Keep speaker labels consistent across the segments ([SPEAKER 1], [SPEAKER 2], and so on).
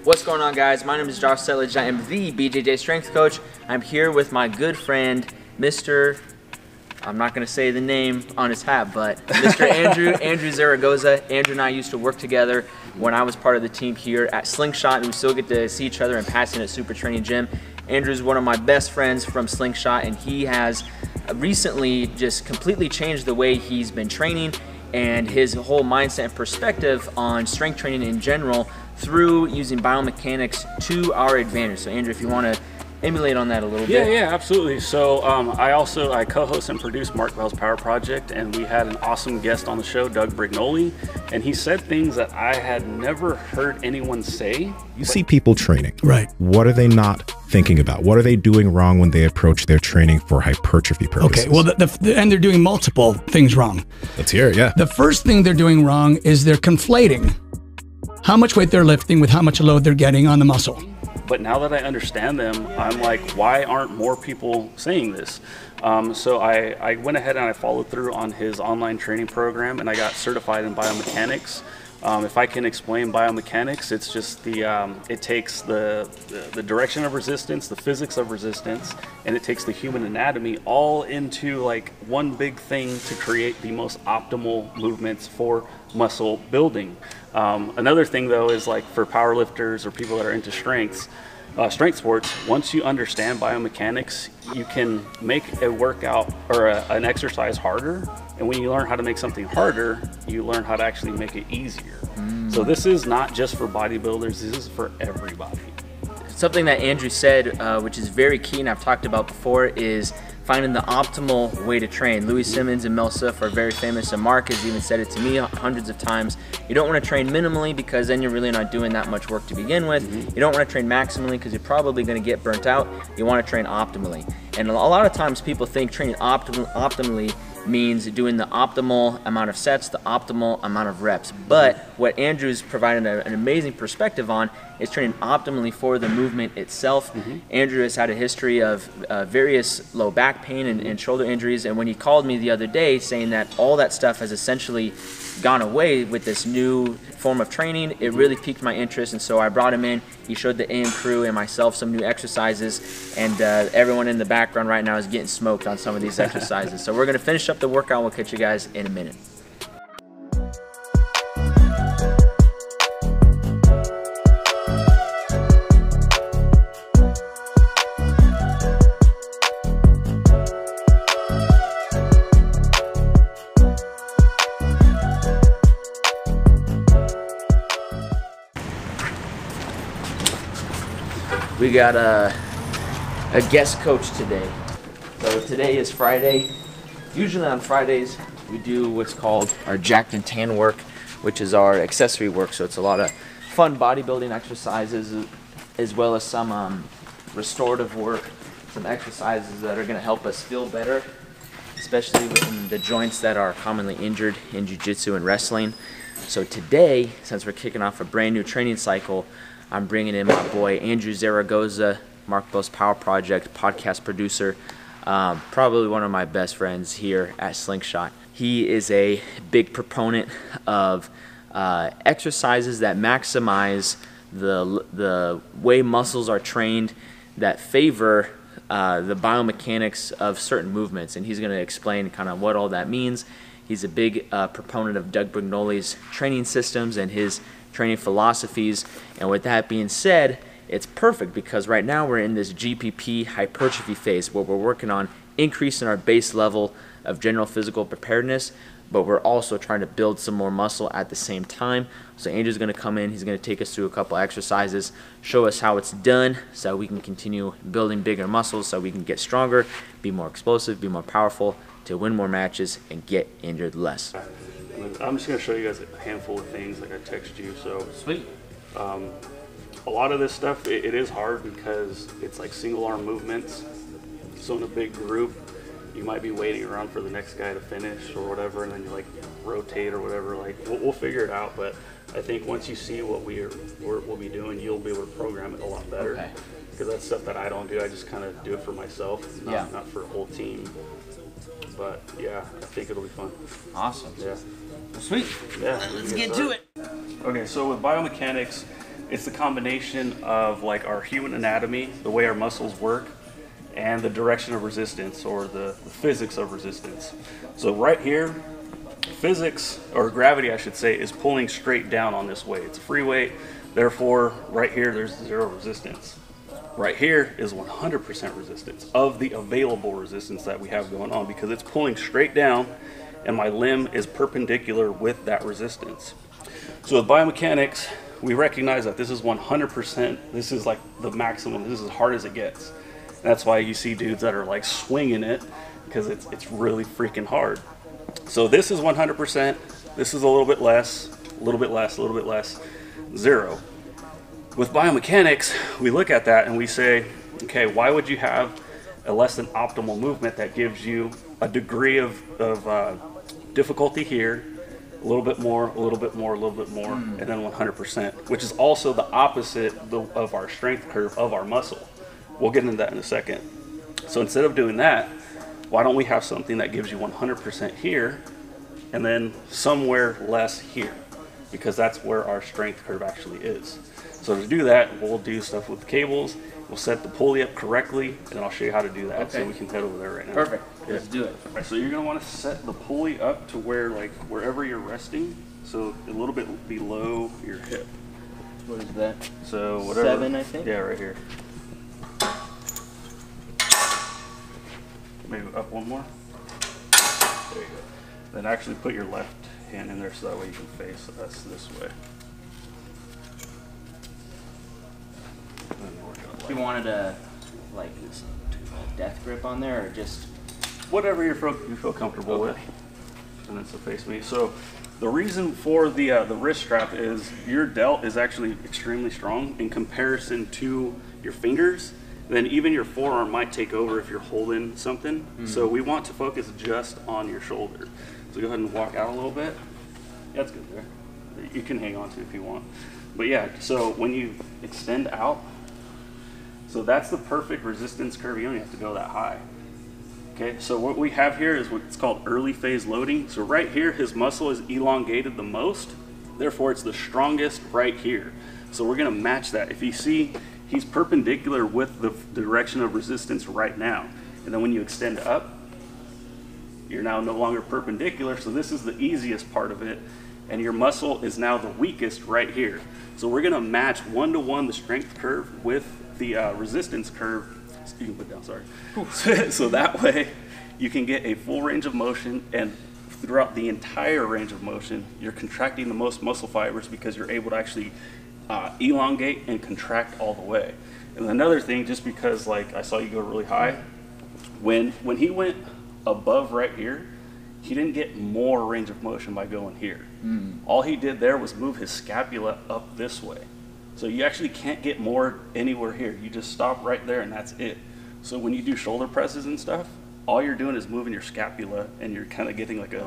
[SPEAKER 1] What's going on, guys? My name is Josh Settlage. I am the BJJ Strength Coach. I'm here with my good friend, Mr. I'm not going to say the name on his hat, but Mr. Andrew Zaragoza. Andrew and I used to work together when I was part of the team here at Slingshot, and we still get to see each other and pass in at Super Training Gym. Andrew's one of my best friends from Slingshot, and he has recently just completely changed the way he's been training and his whole mindset and perspective on strength training in general through using biomechanics to our advantage. So Andrew, if you want to emulate on that a little bit.
[SPEAKER 2] Yeah, absolutely. So I co-host and produce Mark Bell's Power Project, and we had an awesome guest on the show, Doug Brignoli, and he said things that I had never heard anyone say.
[SPEAKER 3] You see people training.
[SPEAKER 4] Right.
[SPEAKER 3] What are they not thinking about? What are they doing wrong when they approach their training for hypertrophy purposes?
[SPEAKER 4] Okay, well, and they're doing multiple things wrong.
[SPEAKER 3] Let's hear it, yeah.
[SPEAKER 4] The first thing they're doing wrong is they're conflating how much weight they're lifting with how much load they're getting on the muscle.
[SPEAKER 2] But now that I understand them, I'm like, why aren't more people saying this? So I went ahead and I followed through on his online training program, and I got certified in biomechanics. If I can explain biomechanics, it's just it takes the direction of resistance, the physics of resistance, and it takes the human anatomy all into like one big thing to create the most optimal movements for muscle building. Another thing though is like for powerlifters or people that are into strength sports, once you understand biomechanics, you can make a workout or an exercise harder. And when you learn how to make something harder, you learn how to actually make it easier. So this is not just for bodybuilders, this is for everybody.
[SPEAKER 1] Something that Andrew said, which is very key and I've talked about before, is finding the optimal way to train. Louis Simmons and Mel Suff are very famous, and Mark has even said it to me hundreds of times. You don't want to train minimally because then you're really not doing that much work to begin with. You don't want to train maximally because you're probably going to get burnt out. You want to train optimally. And a lot of times people think training optimally means doing the optimal amount of sets, the optimal amount of reps. But what Andrew's provided an amazing perspective on is training optimally for the movement itself. Andrew has had a history of various low back pain and shoulder injuries, and when he called me the other day saying that all that stuff has essentially gone away with this new form of training, it really piqued my interest, and so I brought him in. He showed the AM crew and myself some new exercises, and everyone in the background right now is getting smoked on some of these exercises. So we're going to finish up the workout. We'll catch you guys in a minute. We got a guest coach today. So today is Friday. Usually on Fridays we do what's called our jacked and tan work, which is our accessory work. So it's a lot of fun bodybuilding exercises as well as some restorative work, some exercises that are going to help us feel better, especially within the joints that are commonly injured in jiu-jitsu and wrestling. So today, since we're kicking off a brand new training cycle, I'm bringing in my boy Andrew Zaragoza, Mark Bell's Power Project podcast producer, probably one of my best friends here at Slingshot. He is a big proponent of exercises that maximize the way muscles are trained, that favor the biomechanics of certain movements, and he's going to explain kind of what all that means. He's a big proponent of Doug Brignoli's training systems and his training philosophies, and with that being said, it's perfect because right now we're in this GPP hypertrophy phase where we're working on increasing our base level of general physical preparedness, but we're also trying to build some more muscle at the same time. So Andrew's going to come in, he's going to take us through a couple exercises, show us how it's done so we can continue building bigger muscles, so we can get stronger, be more explosive, be more powerful, to win more matches and get injured less.
[SPEAKER 2] I'm just going to show you guys a handful of things like I texted you. So
[SPEAKER 1] Sweet.
[SPEAKER 2] A lot of this stuff, it is hard because it's like single arm movements. So in a big group, you might be waiting around for the next guy to finish or whatever, and then you like rotate or whatever. Like we'll figure it out, but I think once you see what we'll be doing, you'll be able to program it a lot better.
[SPEAKER 1] Okay.
[SPEAKER 2] Because that's stuff that I don't do. I just kind of do it for myself, not for a whole team. But yeah, I think it'll be fun.
[SPEAKER 1] Awesome.
[SPEAKER 2] Yeah.
[SPEAKER 1] Sweet.
[SPEAKER 2] Yeah.
[SPEAKER 1] Let's get to it.
[SPEAKER 2] Okay, so with biomechanics, It's the combination of like our human anatomy, the way our muscles work, and the direction of resistance, or the physics of resistance. So right here, physics, or gravity I should say, is pulling straight down on this weight. It's a free weight, therefore right here there's 0 resistance. Right here is 100% resistance of the available resistance that we have going on, because it's pulling straight down and my limb is perpendicular with that resistance. So with biomechanics, we recognize that this is 100%, this is like the maximum, this is as hard as it gets. And that's why you see dudes that are like swinging it, because it's really freaking hard. So this is 100%, this is a little bit less, a little bit less, a little bit less, 0. With biomechanics, we look at that and we say, okay, why would you have a less than optimal movement that gives you a degree of difficulty here, a little bit more, a little bit more, a little bit more, and then 100%, which is also the opposite of our strength curve of our muscle. We'll get into that in a second. So instead of doing that, why don't we have something that gives you 100% here and then somewhere less here? Because that's where our strength curve actually is. So to do that, we'll do stuff with cables. We'll set the pulley up correctly, and I'll show you how to do that.
[SPEAKER 1] Okay.
[SPEAKER 2] So we can head over there right now.
[SPEAKER 1] Perfect. Let's do it.
[SPEAKER 2] Right, so you're gonna want to set the pulley up to where, like, wherever you're resting, so a little bit below your hip.
[SPEAKER 1] What is that?
[SPEAKER 2] So whatever.
[SPEAKER 1] 7, I think.
[SPEAKER 2] Yeah, right here. Maybe up one more. There you go. Then actually put your left hand in there so that way you can face us this way.
[SPEAKER 1] If you wanted a death grip on there, or just
[SPEAKER 2] whatever you feel comfortable with. And then so face me. So the reason for the wrist strap is your delt is actually extremely strong in comparison to your fingers. Then even your forearm might take over if you're holding something. So we want to focus just on your shoulder. So go ahead and walk out a little bit. Yeah, that's good there. You can hang on to it if you want. But yeah, so when you extend out, so that's the perfect resistance curve. You don't have to go that high. Okay, so what we have here is what's called early phase loading. So right here, his muscle is elongated the most. Therefore, it's the strongest right here. So we're gonna match that. If you see, he's perpendicular with the direction of resistance right now. And then when you extend up, you're now no longer perpendicular. So this is the easiest part of it. And your muscle is now the weakest right here. So we're gonna match 1-to-1 the strength curve with the resistance curve. You can put down, sorry. So that way you can get a full range of motion, and throughout the entire range of motion, you're contracting the most muscle fibers because you're able to actually elongate and contract all the way. And another thing, just because like I saw you go really high, when he went above right here, he didn't get more range of motion by going here. All he did there was move his scapula up this way. So you actually can't get more anywhere here. You just stop right there and that's it. So when you do shoulder presses and stuff, all you're doing is moving your scapula, and you're kind of getting like a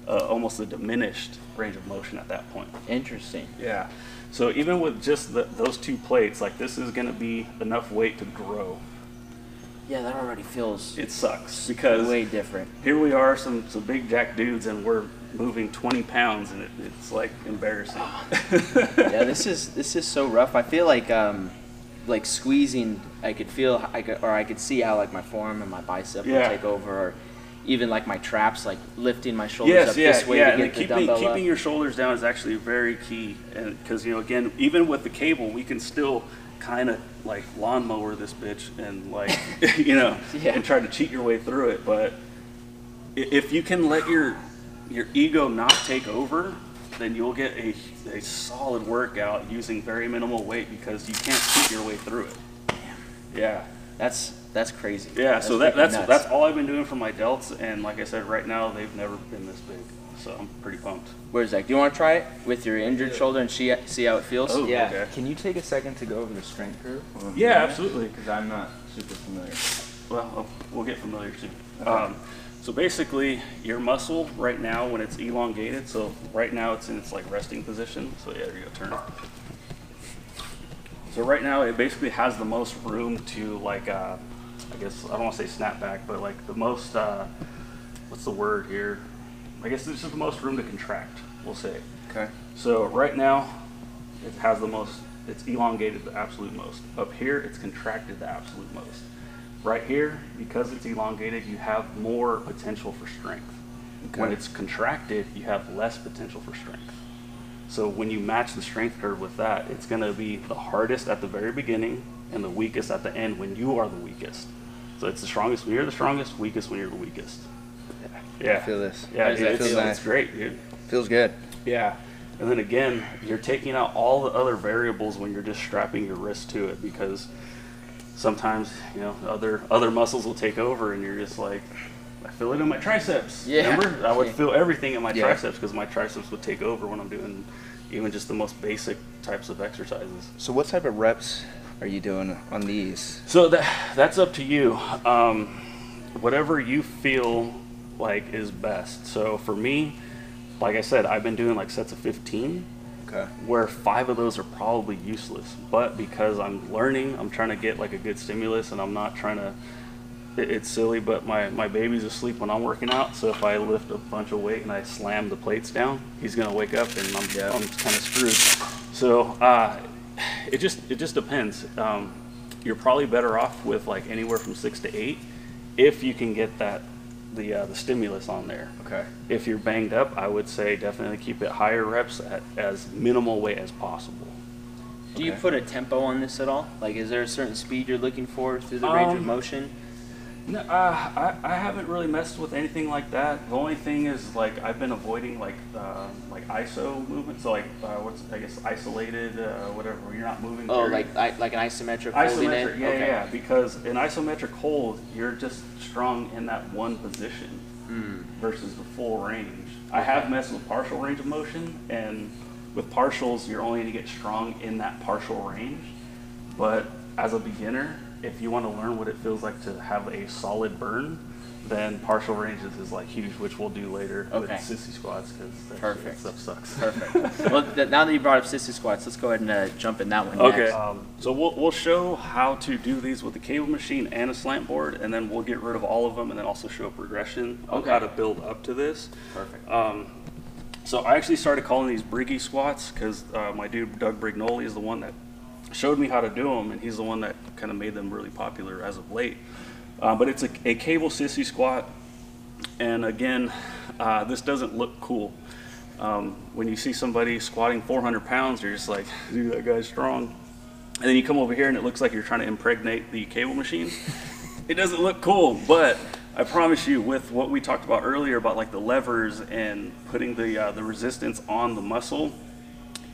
[SPEAKER 2] almost a diminished range of motion at that point.
[SPEAKER 1] Interesting.
[SPEAKER 2] Yeah. So even with just those 2 plates, like this is going to be enough weight to grow.
[SPEAKER 1] Yeah, that already feels.
[SPEAKER 2] It sucks because
[SPEAKER 1] way different.
[SPEAKER 2] Here we are, some big jack dudes, and we're moving 20 pounds, and it's like embarrassing.
[SPEAKER 1] Yeah, this is so rough. I feel like squeezing. I could feel, I could see how like my forearm and my bicep would take over, or even like my traps, like lifting my shoulders up this way to get the dumbbell up.
[SPEAKER 2] Keeping your shoulders down is actually very key, and because again, even with the cable, we can still kind of like lawnmower this bitch and like and try to cheat your way through it. But if you can let your ego not take over, then you'll get a solid workout using very minimal weight, because you can't cheat your way through it.
[SPEAKER 1] Damn.
[SPEAKER 2] Yeah,
[SPEAKER 1] that's crazy.
[SPEAKER 2] Yeah, so that's all I've been doing for my delts, and like I said, right now they've never been this big, so I'm pretty pumped.
[SPEAKER 1] Where's Zach? Do you want to try it with your injured shoulder and see how it feels?
[SPEAKER 2] Oh,
[SPEAKER 1] yeah.
[SPEAKER 2] Okay.
[SPEAKER 1] Can you take a second to go over the strength curve?
[SPEAKER 2] Yeah, absolutely.
[SPEAKER 1] Because I'm not super familiar.
[SPEAKER 2] Well, we'll get familiar soon. Okay. So basically, your muscle right now, when it's elongated, so right now it's in its like resting position. So yeah, there you go, turn it. So right now it basically has the most room to like, I guess, I don't want to say snap back, but like the most, what's the word here? I guess it's just the most room to contract, we'll say.
[SPEAKER 1] Okay.
[SPEAKER 2] So right now, it has the most it's elongated the absolute most. Up here, it's contracted the absolute most. Right here, because it's elongated, you have more potential for strength. Okay. When it's contracted, you have less potential for strength. So when you match the strength curve with that, it's going to be the hardest at the very beginning and the weakest at the end when you are the weakest. So it's the strongest when you're the strongest, weakest when you're the weakest. Yeah.
[SPEAKER 5] I feel this.
[SPEAKER 2] Yeah,
[SPEAKER 5] It's
[SPEAKER 2] great, dude.
[SPEAKER 5] Feels good.
[SPEAKER 2] Yeah. And then again, you're taking out all the other variables when you're just strapping your wrist to it, because sometimes, you know, other muscles will take over and you're just like, I feel it in my triceps.
[SPEAKER 5] Yeah.
[SPEAKER 2] Remember? I would feel everything in my triceps because my triceps would take over when I'm doing even just the most basic types of exercises.
[SPEAKER 5] So what type of reps are you doing on these?
[SPEAKER 2] So that's up to you. Whatever you feel like is best. So for me, like I said, I've been doing like sets of 15.
[SPEAKER 5] Okay.
[SPEAKER 2] Where 5 of those are probably useless, but because I'm learning, I'm trying to get like a good stimulus, and I'm not trying to, it's silly, but my baby's asleep when I'm working out, so if I lift a bunch of weight and I slam the plates down, he's gonna wake up and I'm kind of screwed. So it just depends. You're probably better off with like anywhere from 6 to 8 if you can get that the stimulus on there.
[SPEAKER 5] Okay.
[SPEAKER 2] If you're banged up, I would say definitely keep it higher reps at as minimal weight as possible.
[SPEAKER 6] Do you put a tempo on this at all? Like, is there a certain speed you're looking for through the range of motion?
[SPEAKER 2] No, I haven't really messed with anything like that. The only thing is, like, I've been avoiding like ISO movement. So like isolated whatever, where you're not moving.
[SPEAKER 6] Oh, like an isometric holding it?
[SPEAKER 2] Yeah, because in isometric hold, you're just strong in that one position versus the full range. I have messed with partial range of motion, and with partials, you're only going to get strong in that partial range. But as a beginner, if you want to learn what it feels like to have a solid burn, then partial ranges is like huge, which we'll do later with sissy squats, because that stuff sucks.
[SPEAKER 6] Perfect. Well, now that you brought up sissy squats, let's go ahead and jump in that one
[SPEAKER 2] Okay.
[SPEAKER 6] next.
[SPEAKER 2] So we'll show how to do these with the cable machine and a slant board, and then we'll get rid of all of them, and then also show a progression of how to build up to this.
[SPEAKER 6] Perfect.
[SPEAKER 2] So I actually started calling these Briggy squats because my dude Doug Brignoli is the one that showed me how to do them, and he's the one that kind of made them really popular as of late. But it's a cable sissy squat, and again, this doesn't look cool. When you see somebody squatting 400 pounds, you're just like, dude, that guy's strong. And then you come over here and it looks like you're trying to impregnate the cable machine. It doesn't look cool, but I promise you, with what we talked about earlier about like the levers and putting the resistance on the muscle,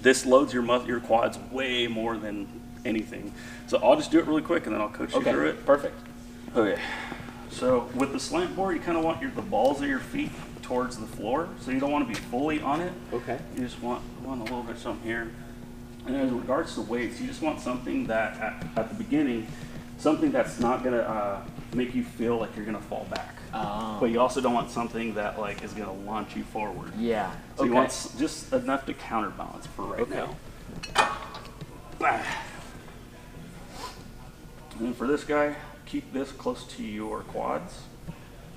[SPEAKER 2] this loads your quads way more than anything. So I'll just do it really quick and then I'll coach you through it.
[SPEAKER 6] Perfect.
[SPEAKER 2] Okay. So with the slant board, you kind of want the balls of your feet towards the floor. So you don't want to be fully on it.
[SPEAKER 6] Okay.
[SPEAKER 2] You just want a little bit of something here. And in regards to weights, you just want something that at the beginning, something that's not gonna make you feel like you're gonna fall back. But you also don't want something that like is gonna launch you forward.
[SPEAKER 6] Yeah.
[SPEAKER 2] So you want just enough to counterbalance for right now. And then for this guy, keep this close to your quads,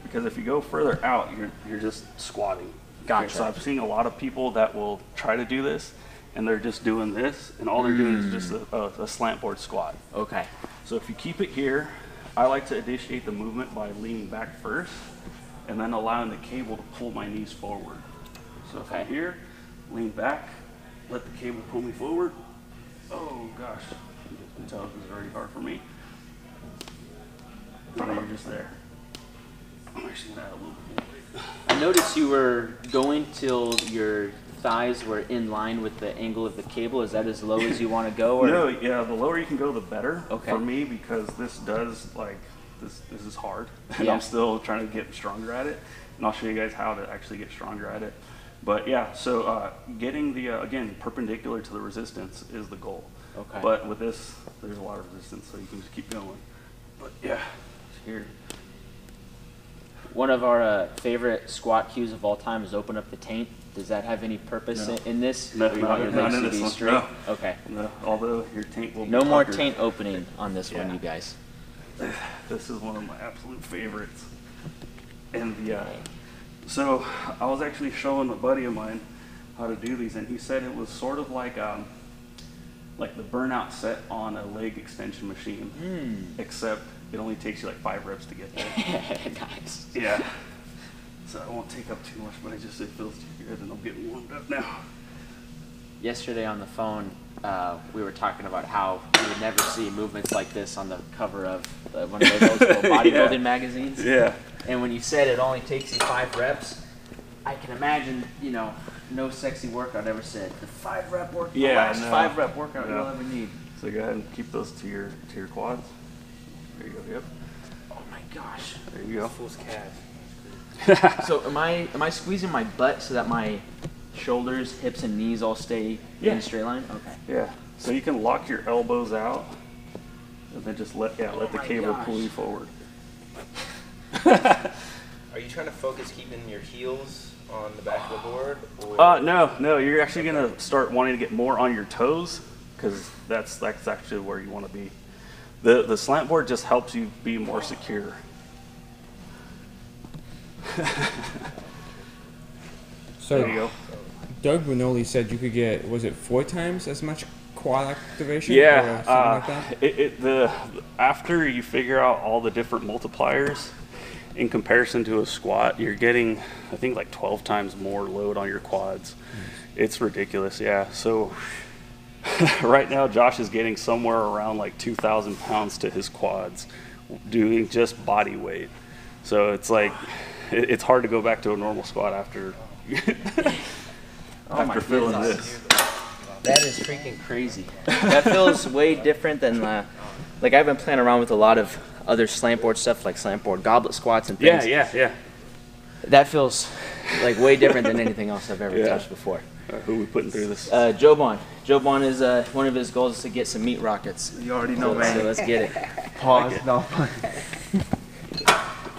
[SPEAKER 2] because if you go further out, you're just squatting.
[SPEAKER 6] Gotcha.
[SPEAKER 2] Okay, so I've seen a lot of people that will try to do this, and they're just doing this, and all they're doing is just a slant board squat.
[SPEAKER 6] Okay.
[SPEAKER 2] So if you keep it here, I like to initiate the movement by leaning back first, and then allowing the cable to pull my knees forward. So if I'm here, lean back, let the cable pull me forward. Oh gosh, you can tell this is already hard for me. And then you're just there. I'm actually gonna add a little bit more weight.
[SPEAKER 6] I noticed you were going till your thighs were in line with the angle of the cable. Is that as low as you want to go? Or?
[SPEAKER 2] No, yeah, the lower you can go, the better for me, because this does this is hard, and I'm still trying to get stronger at it. And I'll show you guys how to actually get stronger at it. But yeah, so getting the again perpendicular to the resistance is the goal.
[SPEAKER 6] Okay.
[SPEAKER 2] But with this, there's a lot of resistance, so you can just keep going. But yeah, here.
[SPEAKER 6] One of our favorite squat cues of all time is open up the taint. Does that have any purpose in this?
[SPEAKER 2] No,
[SPEAKER 6] or you want your legs to be straight?
[SPEAKER 2] No.
[SPEAKER 6] Okay.
[SPEAKER 2] No, although your taint will be
[SPEAKER 6] no more
[SPEAKER 2] puckered.
[SPEAKER 6] taint opening on this one, you guys.
[SPEAKER 2] This is one of my absolute favorites. And so I was actually showing a buddy of mine how to do these, and he said it was sort of like like the burnout set on a leg extension machine, except it only takes you like 5 reps to get there.
[SPEAKER 6] Nice.
[SPEAKER 2] Yeah. So I won't take up too much, but it feels too good, and I'm getting warmed up now.
[SPEAKER 6] Yesterday on the phone, we were talking about how you would never see movements like this on the cover of one of those old school bodybuilding magazines.
[SPEAKER 2] Yeah.
[SPEAKER 6] And when you said it only takes you 5 reps, I can imagine, you know, no sexy workout ever said the 5 rep workout, the last 5 rep workout you'll ever need.
[SPEAKER 2] So go ahead and keep those to your quads. There you go. Yep.
[SPEAKER 6] Oh my gosh.
[SPEAKER 2] There you go.
[SPEAKER 5] Fool's calf.
[SPEAKER 6] So am I squeezing my butt so that my shoulders, hips, and knees all stay in a straight line? Okay.
[SPEAKER 2] Yeah. So you can lock your elbows out, and then just let the cable pull you forward.
[SPEAKER 5] Are you trying to focus keeping your heels on the back of the board? Or?
[SPEAKER 2] No. You're actually gonna start wanting to get more on your toes, because that's actually where you want to be. The slant board just helps you be more secure.
[SPEAKER 7] So
[SPEAKER 2] There you go.
[SPEAKER 7] Doug Ranoli said you could get, was it 4 times as much quad activation?
[SPEAKER 2] Yeah.
[SPEAKER 7] Or something like that?
[SPEAKER 2] After you figure out all the different multipliers, in comparison to a squat, you're getting, I think, like 12 times more load on your quads. It's ridiculous, yeah. So right now, Josh is getting somewhere around like 2,000 pounds to his quads, doing just body weight. So it's like, it's hard to go back to a normal squat after after feeling this.
[SPEAKER 6] That is freaking crazy. That feels way different than like I've been playing around with a lot of other slant board stuff, like slant board goblet squats and things.
[SPEAKER 2] Yeah.
[SPEAKER 6] That feels like way different than anything else I've ever touched before.
[SPEAKER 2] Who are we putting through this?
[SPEAKER 6] Joe Bond. Joe Bond is one of his goals is to get some meat rockets.
[SPEAKER 5] You already know,
[SPEAKER 6] So
[SPEAKER 5] man.
[SPEAKER 6] let's get it.
[SPEAKER 5] Pause. No.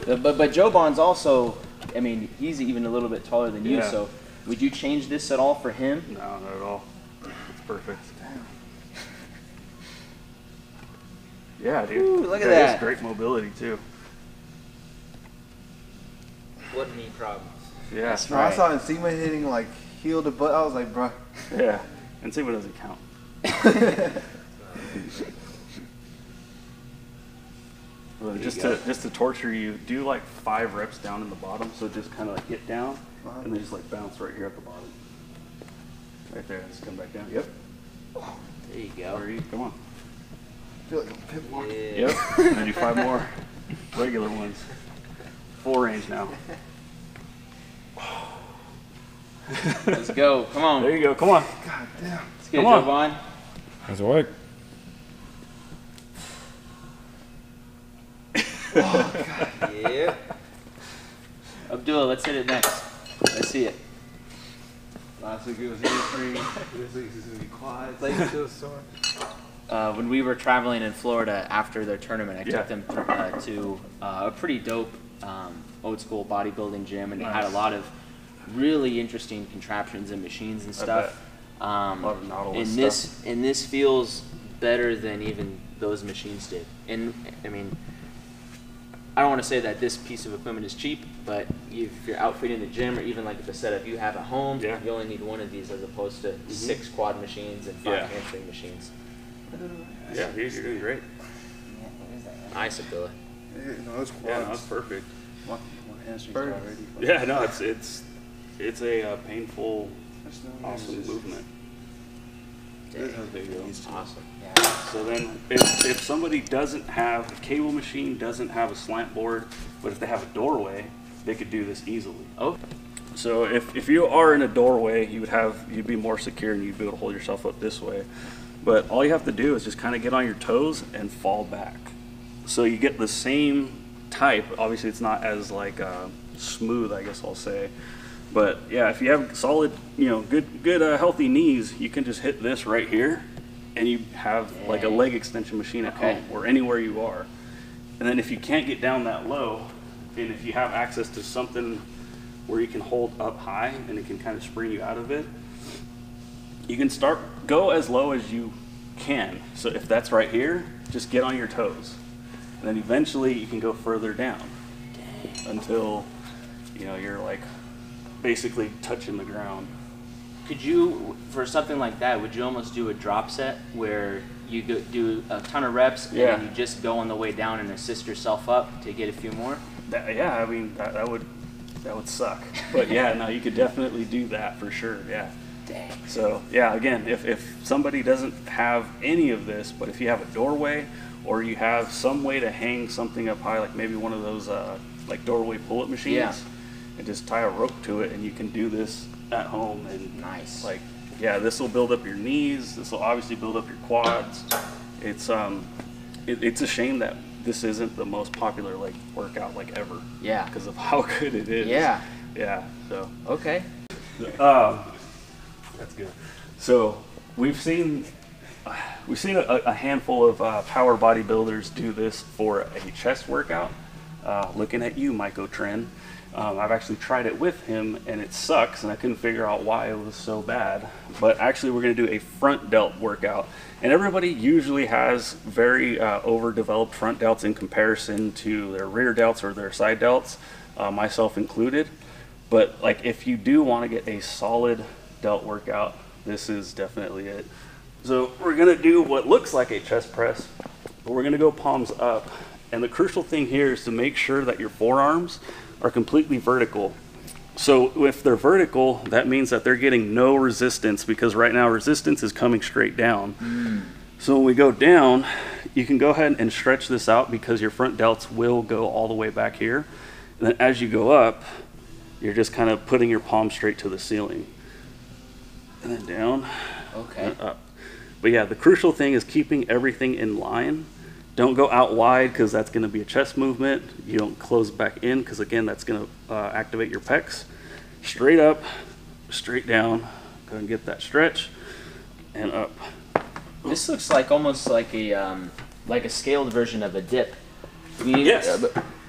[SPEAKER 6] But Joe Bond's also, I mean, he's even a little bit taller than you.
[SPEAKER 2] Yeah.
[SPEAKER 6] So would you change this at all for him?
[SPEAKER 2] No, not at all. It's perfect. Yeah, dude.
[SPEAKER 6] Ooh, look at
[SPEAKER 2] That is
[SPEAKER 6] that.
[SPEAKER 2] great mobility too.
[SPEAKER 5] What knee problems?
[SPEAKER 2] Yeah.
[SPEAKER 8] Bro, I saw Nsima hitting like heel to butt. I was like, bro.
[SPEAKER 2] Yeah. And see what doesn't count. Well, just to torture you, do like 5 reps down in the bottom. So just kind of like get down and then just like bounce right here at the bottom. Right there. Just come back down. Yep.
[SPEAKER 6] There you go.
[SPEAKER 2] Come on.
[SPEAKER 8] I feel like I'm pit walking.
[SPEAKER 2] Yep. And then do 5 more regular ones. Full range now.
[SPEAKER 6] Let's go. Come on.
[SPEAKER 2] There you go. Come on.
[SPEAKER 8] God damn.
[SPEAKER 6] Let's get
[SPEAKER 2] Come
[SPEAKER 6] it,
[SPEAKER 2] on.
[SPEAKER 6] Joe Bond.
[SPEAKER 7] That's work.
[SPEAKER 5] Yeah.
[SPEAKER 6] Abdullah, let's hit it next. Let's see it.
[SPEAKER 8] Last week it was hamstring. This week it's gonna be quads. Like still sore.
[SPEAKER 6] When we were traveling in Florida after their tournament, I took them to a pretty dope old school bodybuilding gym, and it had a lot of really interesting contraptions and machines and stuff.
[SPEAKER 2] A lot of Nautilus
[SPEAKER 6] And this feels better than even those machines did. And I mean, I don't want to say that this piece of equipment is cheap, but if you're outfitting the gym or even like the setup you have at home, you only need one of these as opposed to 6 quad machines and 5 hamstring machines.
[SPEAKER 2] Yeah, you're doing great.
[SPEAKER 6] Nice, Abdullah.
[SPEAKER 8] No, it's quads.
[SPEAKER 2] Yeah, no, that's perfect.
[SPEAKER 8] My hamstrings already.
[SPEAKER 2] Yeah, no, it's a painful, awesome movement.
[SPEAKER 6] Awesome.
[SPEAKER 2] So then, if somebody doesn't have a cable machine, doesn't have a slant board, but if they have a doorway, they could do this easily.
[SPEAKER 6] Oh.
[SPEAKER 2] So if you are in a doorway, you'd be more secure and you'd be able to hold yourself up this way. But all you have to do is just kind of get on your toes and fall back. So you get the same type. Obviously, it's not as like smooth, I guess I'll say. But yeah, if you have solid, good healthy knees, you can just hit this right here, and you have like a leg extension machine at home or anywhere you are. And then if you can't get down that low, and if you have access to something where you can hold up high and it can kind of spring you out of it, you can go as low as you can. So if that's right here, just get on your toes. And then eventually you can go further down until, you're like basically touching the ground.
[SPEAKER 6] Could you, for something like that, would you almost do a drop set where you do a ton of reps and then you just go on the way down and assist yourself up to get a few more?
[SPEAKER 2] Yeah, I mean, that would suck. But yeah, no, you could definitely do that for sure, yeah.
[SPEAKER 6] Dang.
[SPEAKER 2] So yeah, again, if somebody doesn't have any of this, but if you have a doorway or you have some way to hang something up high, like maybe one of those like doorway pull-up machines, and just tie a rope to it, and you can do this at home. And
[SPEAKER 6] nice.
[SPEAKER 2] Like, yeah, this will build up your knees. This will obviously build up your quads. It's it's a shame that this isn't the most popular like workout like ever.
[SPEAKER 6] Yeah.
[SPEAKER 2] Because of how good it is.
[SPEAKER 6] Yeah.
[SPEAKER 2] Yeah. So.
[SPEAKER 6] Okay.
[SPEAKER 2] That's good. So we've seen a handful of power bodybuilders do this for a chest workout. Looking at you, Myco Tren. I've actually tried it with him, and it sucks, and I couldn't figure out why it was so bad. But actually, we're going to do a front delt workout. And everybody usually has very overdeveloped front delts in comparison to their rear delts or their side delts, myself included. But like, if you do want to get a solid delt workout, this is definitely it. So we're going to do what looks like a chest press, but we're going to go palms up. And the crucial thing here is to make sure that your forearms are completely vertical. So if they're vertical, that means that they're getting no resistance, because right now resistance is coming straight down. So when we go down, you can go ahead and stretch this out, because your front delts will go all the way back here. And then as you go up, you're just kind of putting your palm straight to the ceiling. And then down, and up. But yeah, the crucial thing is keeping everything in line. Don't go out wide, because that's going to be a chest movement. You don't close back in, because again, that's going to activate your pecs. Straight up, straight down. Go ahead and get that stretch, and up.
[SPEAKER 6] This looks like almost like a scaled version of a dip.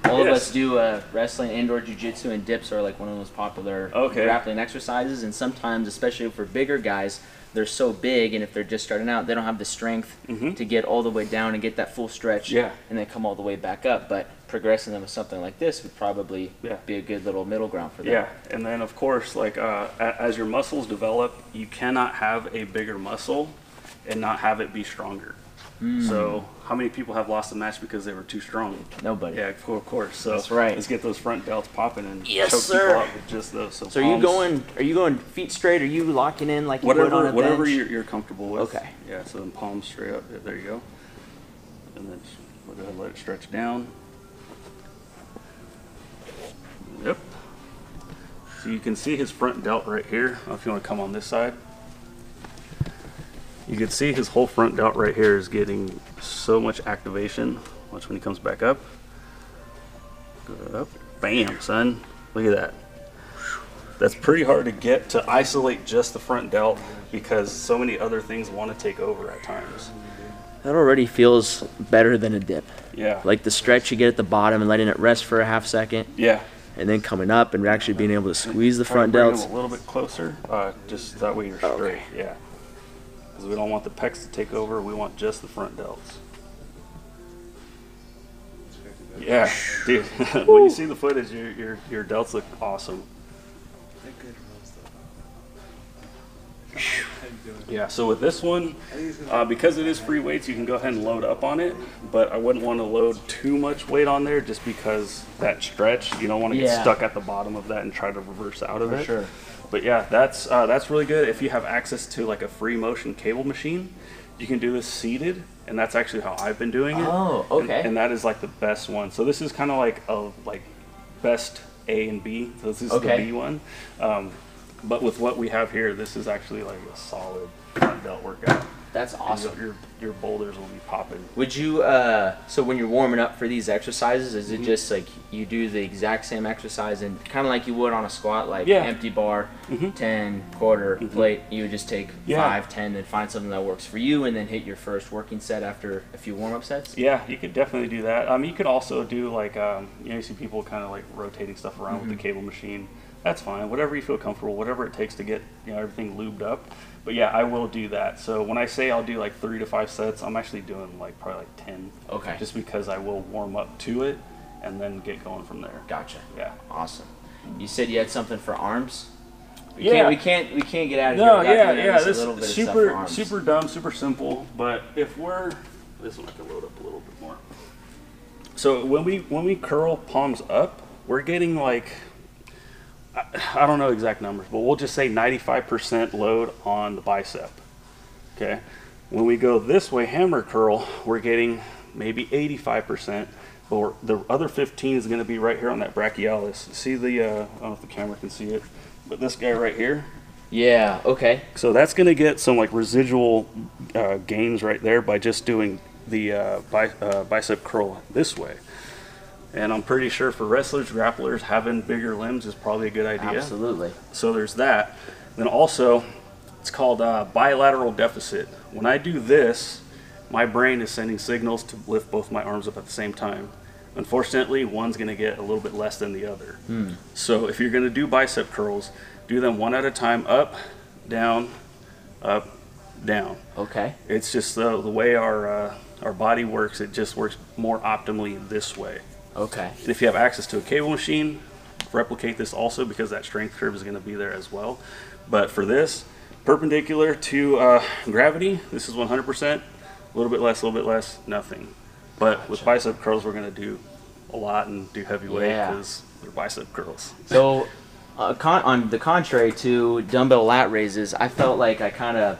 [SPEAKER 6] All of us do wrestling, indoor jiu-jitsu, and dips are like one of the most popular grappling exercises. And sometimes, especially for bigger guys, they're so big, and if they're just starting out, they don't have the strength to get all the way down and get that full stretch and then come all the way back up. But progressing them with something like this would probably be a good little middle ground for them.
[SPEAKER 2] Yeah, and then of course, like as your muscles develop, you cannot have a bigger muscle and not have it be stronger. So how many people have lost a match because they were too strong?
[SPEAKER 6] Nobody.
[SPEAKER 2] Yeah, of course. So
[SPEAKER 6] that's right.
[SPEAKER 2] Let's get those front delts popping and
[SPEAKER 6] yes,
[SPEAKER 2] choke
[SPEAKER 6] sir.
[SPEAKER 2] people out with just those. So
[SPEAKER 6] are you going feet straight? Are you locking in like you would on a
[SPEAKER 2] whatever
[SPEAKER 6] bench?
[SPEAKER 2] you're comfortable with.
[SPEAKER 6] Okay.
[SPEAKER 2] Yeah. So then palms straight up. There you go. And then go ahead and let it stretch down. Yep. So you can see his front delt right here. I don't know if you want to come on this side. You can see his whole front delt right here is getting so much activation. Watch when he comes back up. Go up. Bam, son. Look at that. That's pretty hard to get to isolate just the front delt, because so many other things want to take over at times.
[SPEAKER 6] That already feels better than a dip.
[SPEAKER 2] Yeah.
[SPEAKER 6] Like the stretch you get at the bottom and letting it rest for a half second.
[SPEAKER 2] Yeah.
[SPEAKER 6] And then coming up and actually being able to squeeze the front
[SPEAKER 2] bring
[SPEAKER 6] delts.
[SPEAKER 2] them a little bit closer, just that way you're straight. Yeah. Because we don't want the pecs to take over, we want just the front delts. Yeah, dude. When you see the footage, your delts look awesome. Yeah, so with this one, because it is free weights, you can go ahead and load up on it, but I wouldn't want to load too much weight on there, just because that stretch, you don't want to get stuck at the bottom of that and try to reverse out of it.
[SPEAKER 6] Sure.
[SPEAKER 2] But yeah, that's really good. If you have access to like a free motion cable machine, you can do this seated, and that's actually how I've been doing it.
[SPEAKER 6] Oh, okay.
[SPEAKER 2] And that is like the best one. So this is kind of like a best A and B. So this is the B one. But with what we have here, this is actually like a solid front delt workout.
[SPEAKER 6] That's awesome.
[SPEAKER 2] Your boulders will be popping.
[SPEAKER 6] Would you, so when you're warming up for these exercises, is it just like you do the exact same exercise and kind of like you would on a squat, like empty bar, 10, quarter, plate, you would just take 5, 10, and find something that works for you and then hit your first working set after a few warm-up sets?
[SPEAKER 2] Yeah, you could definitely do that. You could also do like, you see people kind of like rotating stuff around with the cable machine. That's fine. Whatever you feel comfortable, whatever it takes to get everything lubed up. But yeah, I will do that. So when I say I'll do like 3 to 5 sets, I'm actually doing like probably like 10.
[SPEAKER 6] Okay.
[SPEAKER 2] Just because I will warm up to it and then get going from there.
[SPEAKER 6] Gotcha.
[SPEAKER 2] Yeah.
[SPEAKER 6] Awesome. You said you had something for arms? We can't get out of
[SPEAKER 2] No,
[SPEAKER 6] here.
[SPEAKER 2] yeah.
[SPEAKER 6] This
[SPEAKER 2] This
[SPEAKER 6] is
[SPEAKER 2] super dumb, super simple. But if we're, this one I can load up a little bit more. So when we curl palms up, we're getting like, I don't know exact numbers, but we'll just say 95% load on the bicep. Okay. When we go this way, hammer curl, we're getting maybe 85%, but the other 15 is going to be right here on that brachialis. See the, I don't know if the camera can see it, but this guy right here.
[SPEAKER 6] Yeah, okay.
[SPEAKER 2] So that's going to get some like residual gains right there by just doing the bicep curl this way. And I'm pretty sure for wrestlers, grapplers, having bigger limbs is probably a good idea.
[SPEAKER 6] Absolutely.
[SPEAKER 2] So there's that. Then also, it's called bilateral deficit. When I do this, my brain is sending signals to lift both my arms up at the same time. Unfortunately, one's going to get a little bit less than the other. So if you're going to do bicep curls, do them one at a time, up, down, down.
[SPEAKER 6] Okay.
[SPEAKER 2] It's just the way our body works. It just works more optimally this way.
[SPEAKER 6] Okay.
[SPEAKER 2] And if you have access to a cable machine, replicate this also because that strength curve is going to be there as well. But for this, perpendicular to gravity, this is 100%. A little bit less, nothing. But with bicep curls, we're going to do a lot and do heavyweight because they're bicep curls.
[SPEAKER 6] So on the contrary to dumbbell lat raises, I felt like I don't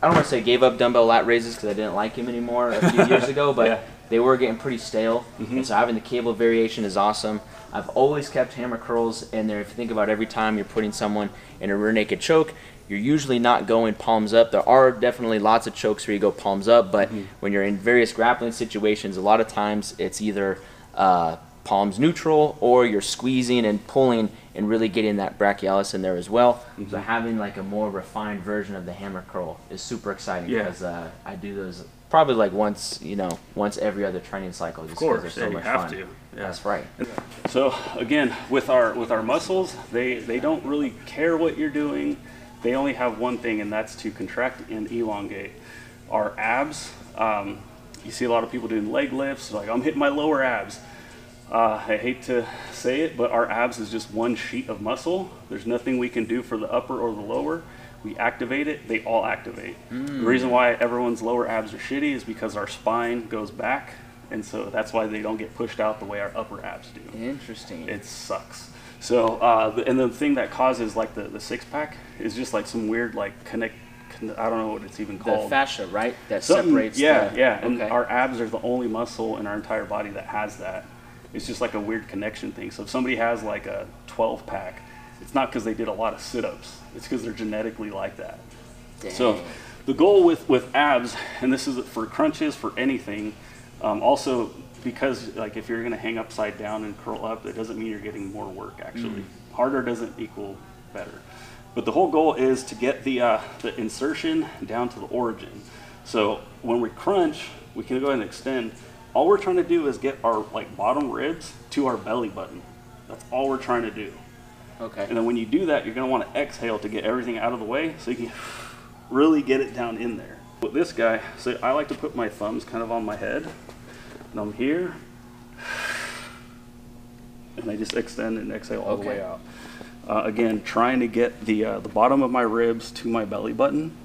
[SPEAKER 6] want to say gave up dumbbell lat raises because I didn't like him anymore a few years ago, but they were getting pretty stale. And so having the cable variation is awesome. I've always kept hammer curls in there. If you think about every time you're putting someone in a rear naked choke, you're usually not going palms up. There are definitely lots of chokes where you go palms up, but when you're in various grappling situations, a lot of times it's either palms neutral or you're squeezing and pulling and really getting that brachialis in there as well. So having like a more refined version of the hammer curl is super exciting because I do those probably like once every other training cycle. Just
[SPEAKER 2] of course,
[SPEAKER 6] they're so much
[SPEAKER 2] you have
[SPEAKER 6] fun.
[SPEAKER 2] to. Yeah.
[SPEAKER 6] That's right.
[SPEAKER 2] So again, with our muscles, they don't really care what you're doing. They only have one thing, and that's to contract and elongate. Our abs, you see a lot of people doing leg lifts, like I'm hitting my lower abs. I hate to say it, but our abs is just one sheet of muscle. There's nothing we can do for the upper or the lower. We activate it, they all activate. The reason why everyone's lower abs are shitty is because our spine goes back, and so that's why they don't get pushed out the way our upper abs do.
[SPEAKER 6] Interesting.
[SPEAKER 2] It sucks. So, and the thing that causes like the six pack is just like some weird like I don't know what it's even called.
[SPEAKER 6] The fascia, right? That
[SPEAKER 2] Something,
[SPEAKER 6] separates.
[SPEAKER 2] Yeah. And
[SPEAKER 6] Okay.
[SPEAKER 2] our abs are the only muscle in our entire body that has that. It's just like a weird connection thing. So if somebody has like a 12 pack, it's not because they did a lot of sit-ups. It's because they're genetically like that.
[SPEAKER 6] Dang.
[SPEAKER 2] So the goal with abs, and this is for crunches, for anything, also because like if you're going to hang upside down and curl up, it doesn't mean you're getting more work actually. Harder doesn't equal better. But the whole goal is to get the insertion down to the origin. So when we crunch, we can go ahead and extend. All we're trying to do is get our like bottom ribs to our belly button. That's all we're trying to do.
[SPEAKER 6] Okay.
[SPEAKER 2] And then when you do that, you're going to want to exhale to get everything out of the way so you can really get it down in there. With this guy, so I like to put my thumbs kind of on my head, and I'm here, and I just extend and exhale all the way out. Again, trying to get the bottom of my ribs to my belly button.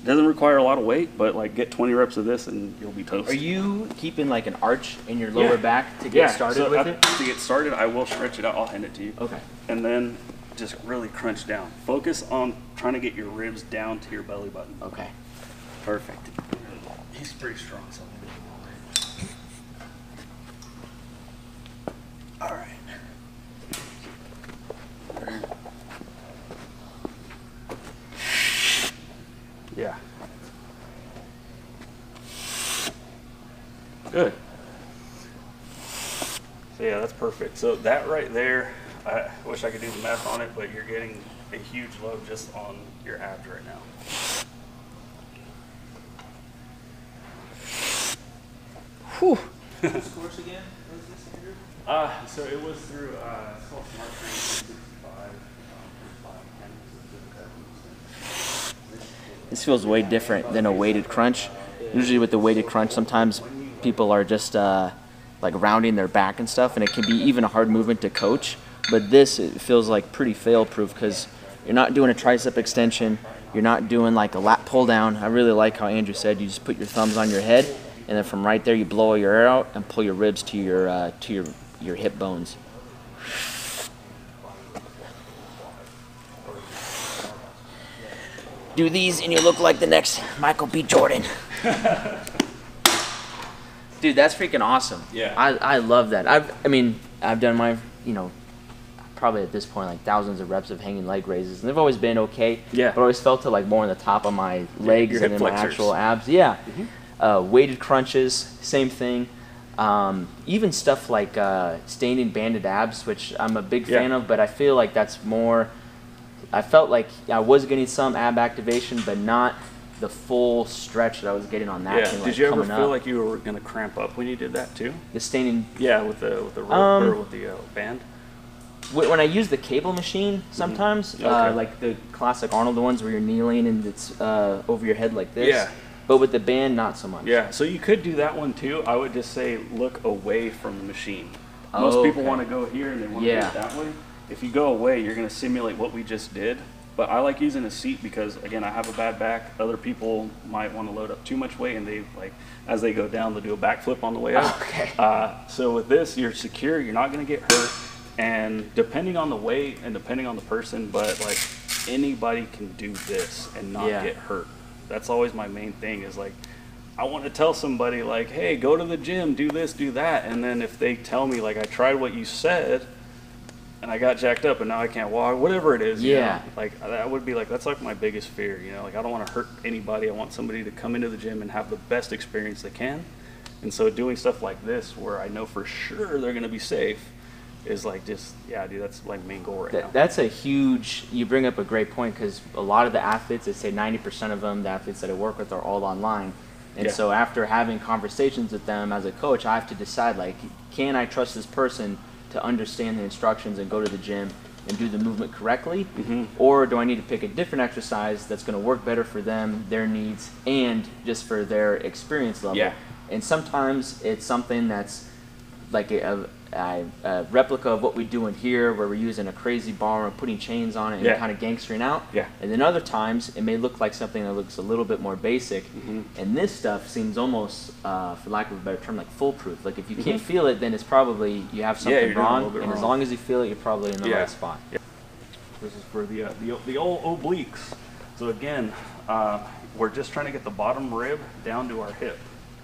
[SPEAKER 2] Doesn't require a lot of weight, but like get 20 reps of this and you'll be toast.
[SPEAKER 6] Are you keeping like an arch in your lower back to get started with it?
[SPEAKER 2] To get started, I will stretch it out. I'll hand it to you.
[SPEAKER 6] Okay.
[SPEAKER 2] And then just really crunch down. Focus on trying to get your ribs down to your belly button.
[SPEAKER 6] Okay. Perfect.
[SPEAKER 2] He's pretty strong, so I'm gonna get him all right. Yeah. Good. So yeah, that's perfect. So that right there, I wish I could do the math on it, but you're getting a huge load just on your abs right now.
[SPEAKER 6] Whew.
[SPEAKER 5] Which course again was this, Andrew?
[SPEAKER 2] So it was through, it's called Smart Training 365.
[SPEAKER 6] This feels way different than a weighted crunch. Usually with the weighted crunch, sometimes people are just like rounding their back and stuff, and it can be even a hard movement to coach. but this, it feels like pretty fail-proof because you're not doing a tricep extension. You're not doing like a lat pull down. I really like how Andrew said you just put your thumbs on your head, and then from right there you blow your air out and pull your ribs to your hip bones. Do these and you look like the next Michael B. Jordan. Dude, that's freaking awesome.
[SPEAKER 2] Yeah.
[SPEAKER 6] I love that. I've done my, probably at this point like thousands of reps of hanging leg raises, and they've always been okay.
[SPEAKER 2] Yeah.
[SPEAKER 6] But I always felt it like more on the top of my legs
[SPEAKER 2] your
[SPEAKER 6] and
[SPEAKER 2] hip
[SPEAKER 6] then my
[SPEAKER 2] flexors.
[SPEAKER 6] actual abs. Yeah. Weighted crunches, same thing. Even stuff like standing banded abs, which I'm a big fan of, but I feel like that's more. I felt like I was getting some ab activation, but not the full stretch that I was getting on that.
[SPEAKER 2] Yeah.
[SPEAKER 6] thing,
[SPEAKER 2] Did you ever
[SPEAKER 6] coming
[SPEAKER 2] feel
[SPEAKER 6] up.
[SPEAKER 2] like you were gonna cramp up when you did that too?
[SPEAKER 6] The standing?
[SPEAKER 2] Yeah, with the rope or with the band.
[SPEAKER 6] When I use the cable machine, sometimes, like the classic Arnold ones where you're kneeling and it's over your head like this.
[SPEAKER 2] Yeah.
[SPEAKER 6] But with the band, not so much.
[SPEAKER 2] Yeah, so you could do that one too. I would just say look away from the machine. Most people want to go here and they want to do it that way. If you go away, you're going to simulate what we just did. But I like using a seat because, again, I have a bad back. Other people might want to load up too much weight, and they as they go down, they'll do a backflip on the way up.
[SPEAKER 6] Okay.
[SPEAKER 2] So with this, you're secure. You're not going to get hurt. And depending on the weight and depending on the person, but like anybody can do this and not get hurt. That's always my main thing is like, I want to tell somebody like, hey, go to the gym, do this, do that. And then if they tell me like, I tried what you said and I got jacked up and now I can't walk, whatever it is, you know, like that would be like, that's like my biggest fear, like I don't want to hurt anybody. I want somebody to come into the gym and have the best experience they can. And so doing stuff like this where I know for sure they're going to be safe is like just, dude, that's like main goal right now.
[SPEAKER 6] That's a huge, you bring up a great point because a lot of the athletes, I'd say 90% of them, the athletes that I work with are all online. And so after having conversations with them as a coach, I have to decide like, can I trust this person to understand the instructions and go to the gym and do the movement correctly? Or do I need to pick a different exercise that's going to work better for them, their needs, and just for their experience level? And sometimes it's something that's like a replica of what we do in here where we're using a crazy bar and putting chains on it and kind of gangstering out. And then other times it may look like something that looks a little bit more basic. And this stuff seems almost, for lack of a better term, like foolproof. Like if you can't feel it, then it's probably you have something wrong. And as long as you feel it, you're probably in the right spot.
[SPEAKER 2] This is for the old obliques. So again, we're just trying to get the bottom rib down to our hip.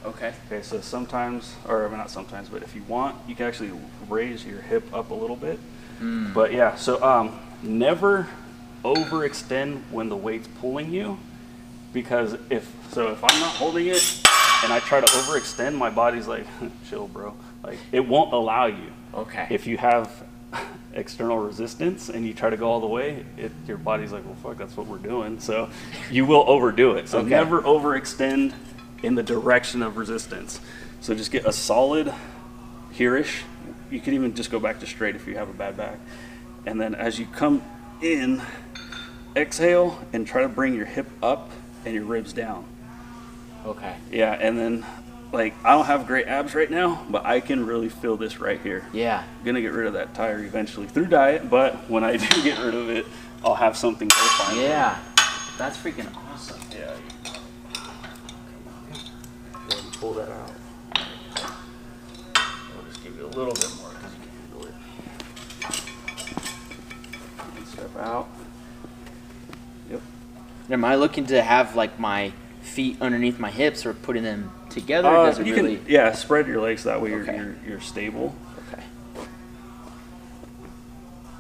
[SPEAKER 2] Okay, so sometimes, or not sometimes, but if you want, you can actually raise your hip up a little bit. But yeah, so never overextend when the weight's pulling you, because if I'm not holding it and I try to overextend, my body's like, chill, bro. Like it won't allow you. Okay. If you have external resistance and you try to go all the way, your body's like, well, fuck, that's what we're doing. So you will overdo it. So never overextend in the direction of resistance. So just get a solid here-ish. You can even just go back to straight if you have a bad back. And then as you come in, exhale and try to bring your hip up and your ribs down. Okay. Yeah, and then like I don't have great abs right now, but I can really feel this right here. Yeah. I'm gonna get rid of that tire eventually through diet, but when I do get rid of it, I'll have something go fine.
[SPEAKER 6] Yeah. That's freaking awesome.
[SPEAKER 2] Yeah. Pull that out. I'll just give you a little bit more because you can handle it. Step out. Yep.
[SPEAKER 6] Am I looking to have like my feet underneath my hips or putting them together? Does it
[SPEAKER 2] you
[SPEAKER 6] really...
[SPEAKER 2] can, spread your legs that way you're stable.
[SPEAKER 6] Okay.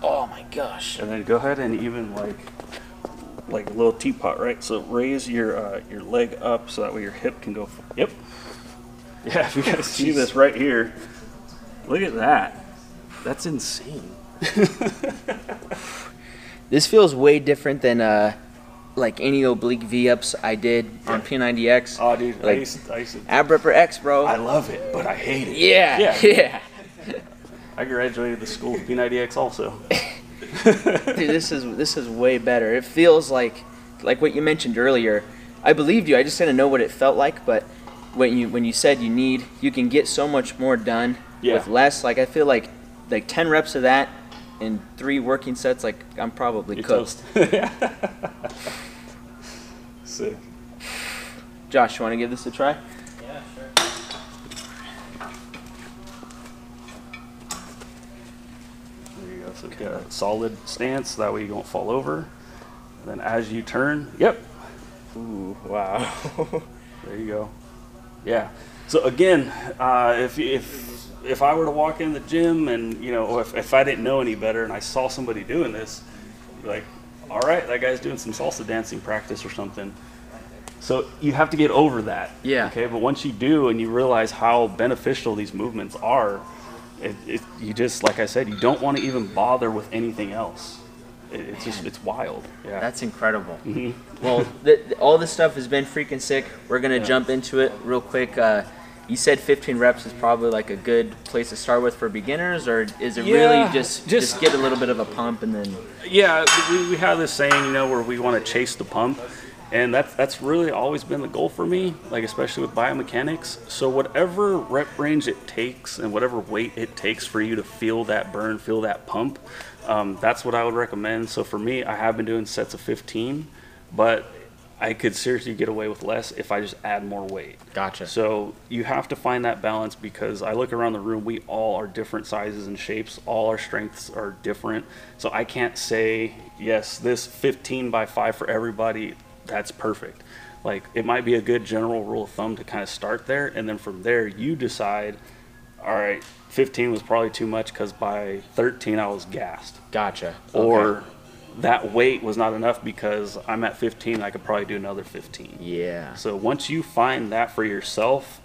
[SPEAKER 6] Oh my gosh.
[SPEAKER 2] And then go ahead and even like a little teapot, right? So raise your leg up so that way your hip can go. Yep. Yeah, if you guys see this right here, look at that. That's insane.
[SPEAKER 6] This feels way different than like any oblique V-ups I did on P90X.
[SPEAKER 2] Oh, dude,
[SPEAKER 6] like,
[SPEAKER 2] I used to
[SPEAKER 6] ab ripper X, bro.
[SPEAKER 2] I love it, but I hate it.
[SPEAKER 6] Yeah.
[SPEAKER 2] I graduated the school of P90X also.
[SPEAKER 6] Dude, this is way better. It feels like what you mentioned earlier. I believed you. I just didn't know what it felt like, but when you said you can get so much more done with less. Like I feel like 10 reps of that in 3 working sets, like I'm probably
[SPEAKER 2] You're
[SPEAKER 6] cooked.
[SPEAKER 2] toast. Sick.
[SPEAKER 6] Josh, you want to give this a try?
[SPEAKER 5] Yeah, sure.
[SPEAKER 2] There you go. So get a solid stance. That way you won't fall over. And then as you turn, yep.
[SPEAKER 6] Ooh, wow.
[SPEAKER 2] There you go. Yeah. So again, if I were to walk in the gym and, you know, or if I didn't know any better and I saw somebody doing this, I'd be like, all right, that guy's doing some salsa dancing practice or something. So you have to get over that.
[SPEAKER 6] Yeah.
[SPEAKER 2] Okay. But once you do and you realize how beneficial these movements are, you just, like I said, you don't want to even bother with anything else. It's just, it's wild. Yeah.
[SPEAKER 6] That's incredible.
[SPEAKER 2] Mm-hmm.
[SPEAKER 6] Well, all this stuff has been freaking sick. We're going to jump into it real quick. You said 15 reps is probably like a good place to start with for beginners, or is it really just get a little bit of a pump and then?
[SPEAKER 2] Yeah, we have this saying, you know, where we want to chase the pump. And that's really always been the goal for me, like especially with biomechanics. So whatever rep range it takes and whatever weight it takes for you to feel that burn, feel that pump, that's what I would recommend. So for me, I have been doing sets of 15, but I could seriously get away with less if I just add more weight.
[SPEAKER 6] Gotcha.
[SPEAKER 2] So you have to find that balance, because I look around the room, we all are different sizes and shapes. All our strengths are different. So I can't say, yes, this 15 by 5 for everybody, that's perfect. Like, it might be a good general rule of thumb to kind of start there, and then from there you decide, all right, 15 was probably too much because by 13 I was gassed.
[SPEAKER 6] Gotcha.
[SPEAKER 2] Or that weight was not enough because I'm at 15, I could probably do another 15.
[SPEAKER 6] Yeah.
[SPEAKER 2] So once you find that for yourself,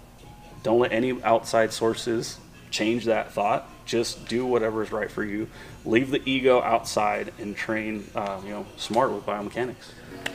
[SPEAKER 2] don't let any outside sources change that thought. Just do whatever is right for you. Leave the ego outside and train, smart with biomechanics.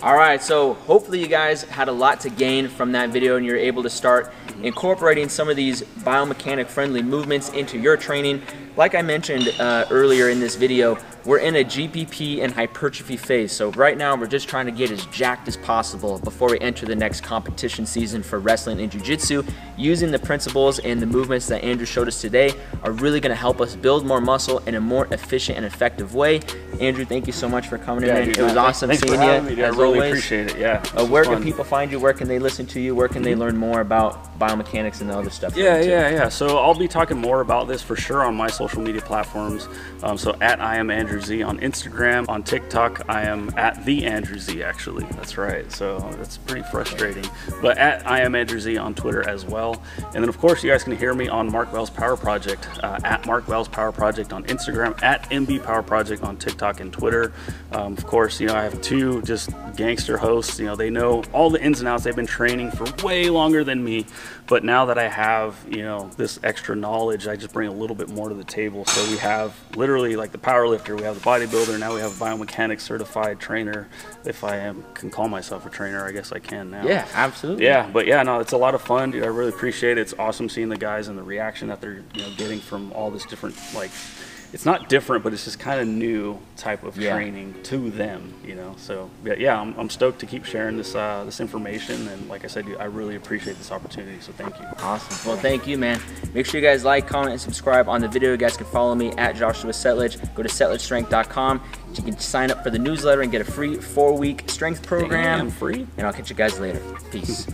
[SPEAKER 6] All right, so hopefully you guys had a lot to gain from that video and you're able to start incorporating some of these biomechanic friendly movements into your training. Like I mentioned earlier in this video, we're in a GPP and hypertrophy phase. So right now we're just trying to get as jacked as possible before we enter the next competition season for wrestling and jiu-jitsu. Using the principles and the movements that Andrew showed us today are really gonna help us build more muscle in a more efficient and effective way. Andrew, thank you so much for coming in.
[SPEAKER 2] Dude,
[SPEAKER 6] it was awesome seeing you.
[SPEAKER 2] I really appreciate it. Yeah.
[SPEAKER 6] Where can people find you? Where can they listen to you? Where can they learn more about biomechanics and the other stuff?
[SPEAKER 2] Yeah. So I'll be talking more about this for sure on my social media platforms. So at I am Andrew Z on Instagram, on TikTok I am at the Andrew Z, actually. That's right. So that's pretty frustrating. But at I am Andrew Z on Twitter as well. And then of course you guys can hear me on Mark Wells Power Project, at Mark Wells Power Project on Instagram, at MB Power Project on TikTok and Twitter. Of course, I have 2 just gangster hosts. They know all the ins and outs. They've been training for way longer than me. But now that I have, this extra knowledge, I just bring a little bit more to the table. So we have literally like the power lifter, we have the bodybuilder, now we have a biomechanics certified trainer. If I can call myself a trainer, I guess I can now.
[SPEAKER 6] Yeah, absolutely.
[SPEAKER 2] Yeah, but yeah, no, it's a lot of fun, dude. I really appreciate it. It's awesome seeing the guys and the reaction that they're getting from all this different, like, it's not different, but it's just kind of new type of training to them, So yeah, I'm stoked to keep sharing this this information, and like I said, I really appreciate this opportunity. So thank you.
[SPEAKER 6] Awesome. Well, thank you, man. Make sure you guys like, comment, and subscribe on the video. You guys can follow me at Joshua Settlage. Go to settlagestrength.com. You can sign up for the newsletter and get a free 4-week strength program.
[SPEAKER 2] Damn, free.
[SPEAKER 6] And I'll catch you guys later. Peace.